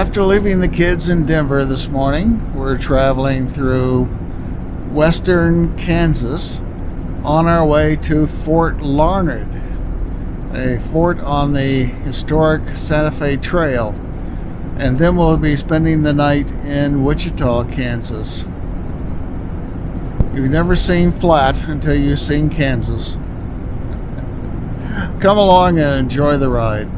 After leaving the kids in Denver this morning, we're traveling through western Kansas on our way to Fort Larned, a fort on the historic Santa Fe Trail. And then we'll be spending the night in Wichita, Kansas. You've never seen flat until you've seen Kansas. Come along and enjoy the ride.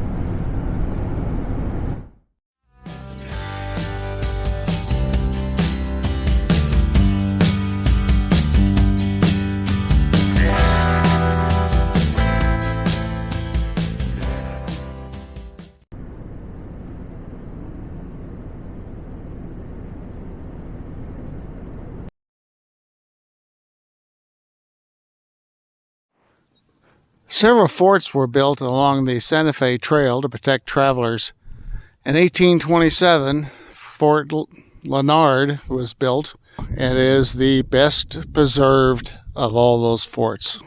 Several forts were built along the Santa Fe Trail to protect travelers. In 1827, Fort Larnard was built and is the best preserved of all those forts.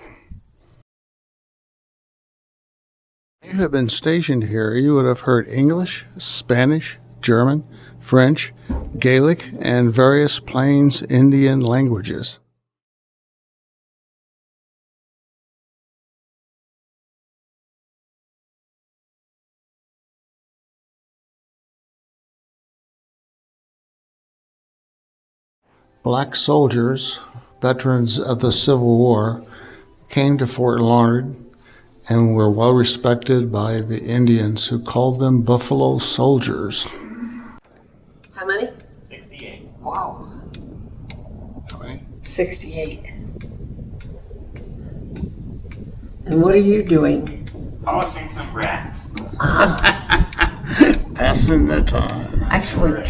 If you have been stationed here, you would have heard English, Spanish, German, French, Gaelic, and various Plains Indian languages. Black soldiers, veterans of the Civil War, came to Fort Larned and were well respected by the Indians, who called them Buffalo Soldiers. How many? 68. Wow. How many? 68. And what are you doing? Polishing some grass. Passing the time. Actually,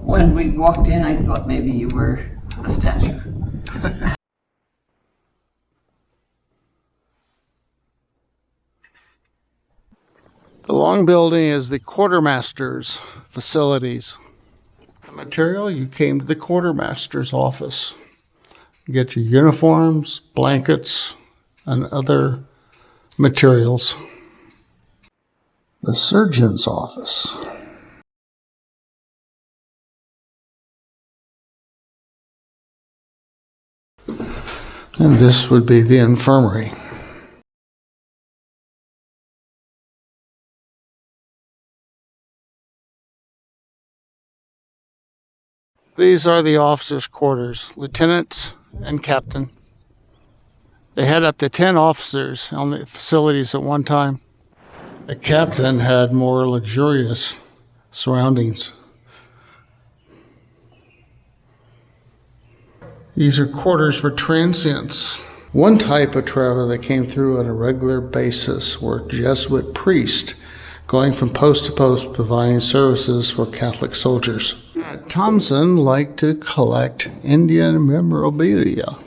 when we walked in, I thought maybe you were a statue. The long building is the quartermaster's facilities. The material, you came to the quartermaster's office. You get your uniforms, blankets, and other materials. The surgeon's office. And this would be the infirmary. These are the officers' quarters, lieutenants and captain. They had up to 10 officers on the facilities at one time. The captain had more luxurious surroundings. These are quarters for transients. One type of traveler that came through on a regular basis were Jesuit priests, going from post to post providing services for Catholic soldiers. Thompson liked to collect Indian memorabilia.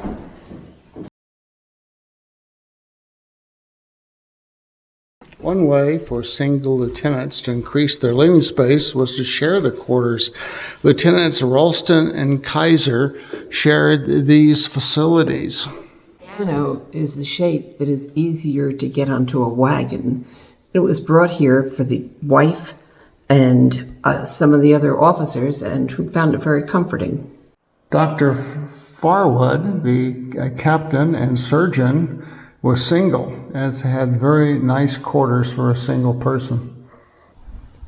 One way for single lieutenants to increase their living space was to share the quarters. Lieutenants Ralston and Kaiser shared these facilities. The piano is a shape that is easier to get onto a wagon. It was brought here for the wife and some of the other officers, and who found it very comforting. Dr. Farwood, the captain and surgeon, was single, as had very nice quarters for a single person.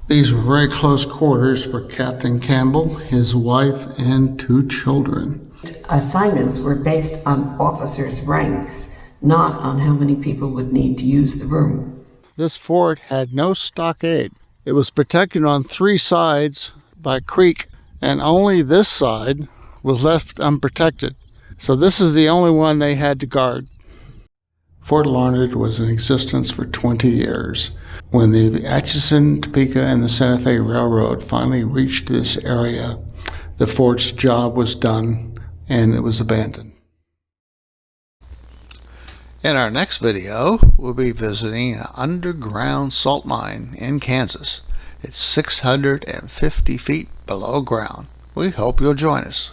These were very close quarters for Captain Campbell, his wife, and 2 children. Assignments were based on officers' ranks, not on how many people would need to use the room. This fort had no stockade. It was protected on 3 sides by a creek, and only this side was left unprotected. So this is the only one they had to guard. Fort Larned was in existence for 20 years. When the Atchison, Topeka, and the Santa Fe Railroad finally reached this area, the fort's job was done and it was abandoned. In our next video, we'll be visiting an underground salt mine in Kansas. It's 650 feet below ground. We hope you'll join us.